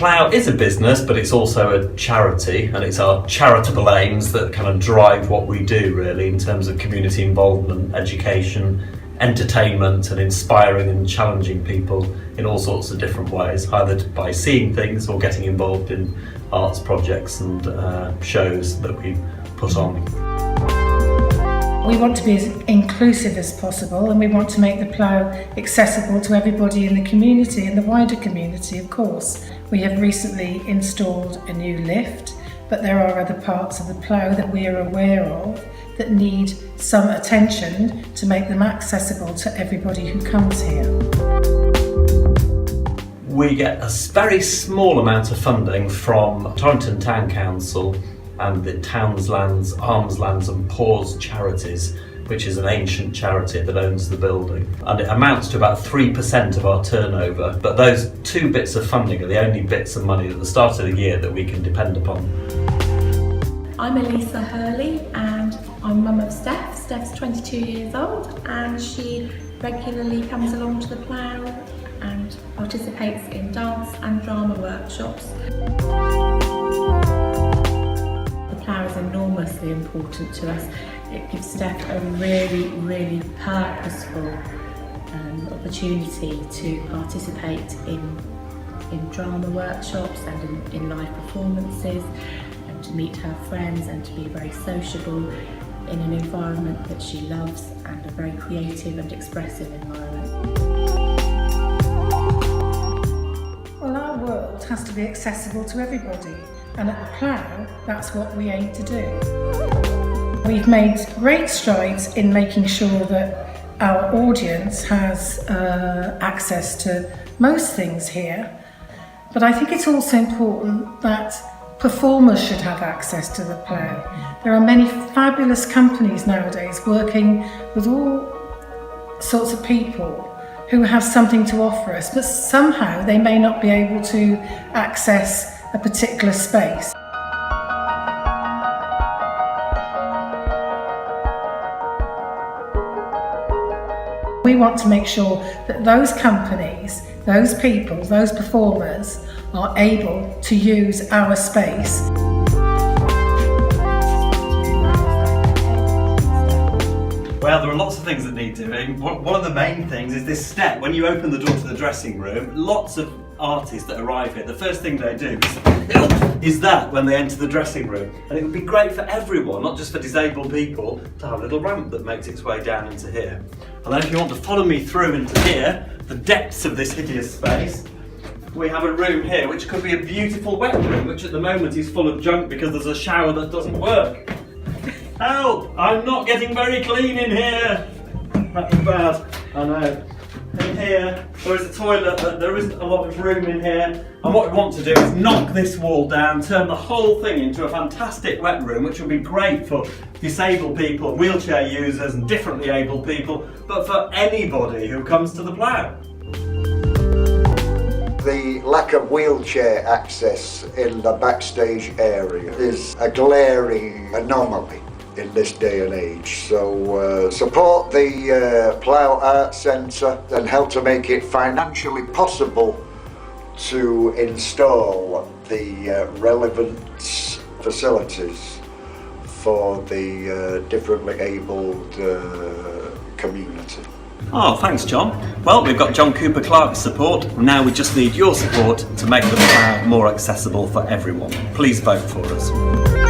Plough is a business, but it's also a charity, and it's our charitable aims that kind of drive what we do, really, in terms of community involvement, education, entertainment, and inspiring and challenging people in all sorts of different ways, either by seeing things or getting involved in arts projects and shows that we put on. We want to be as inclusive as possible, and we want to make the Plough accessible to everybody in the community and the wider community, of course. We have recently installed a new lift, but there are other parts of the Plough that we are aware of that need some attention to make them accessible to everybody who comes here. We get a very small amount of funding from Torrington Town Council and the Townslands, Almslands and Poors Charities, which is an ancient charity that owns the building. And it amounts to about 3% of our turnover, but those two bits of funding are the only bits of money at the start of the year that we can depend upon. I'm Elisa Hurley and I'm mum of Steph. Steph's 22 years old and she regularly comes along to the Plough and participates in dance and drama workshops. Plough is enormously important to us. It gives Steph a really purposeful opportunity to participate in drama workshops and in live performances, and to meet her friends and to be very sociable in an environment that she loves, and a very creative and expressive environment. Well, our world has to be accessible to everybody, and at the Plough, that's what we aim to do. We've made great strides in making sure that our audience has access to most things here, but I think it's also important that performers should have access to the Plough. There are many fabulous companies nowadays working with all sorts of people who have something to offer us, but somehow they may not be able to access a particular space. We want to make sure that those companies, those people, those performers are able to use our space. Well, there are lots of things that need doing. One of the main things is this step. When you open the door to the dressing room, lots of artists that arrive here, the first thing they do is that when they enter the dressing room. And it would be great for everyone, not just for disabled people, to have a little ramp that makes its way down into here. And then if you want to follow me through into here, the depths of this hideous space, we have a room here which could be a beautiful wet room, which at the moment is full of junk because there's a shower that doesn't work. Help! I'm not getting very clean in here! That's bad, I know. In here, there is a toilet, but there isn't a lot of room in here. And what we want to do is knock this wall down, turn the whole thing into a fantastic wet room, which will be great for disabled people, wheelchair users and differently abled people, but for anybody who comes to the Plough. The lack of wheelchair access in the backstage area is a glaring anomaly in this day and age. So support the Plough Arts Centre and help to make it financially possible to install the relevant facilities for the differently abled community. Oh, thanks, John. Well, we've got John Cooper Clarke's support. Now we just need your support to make the Plough more accessible for everyone. Please vote for us.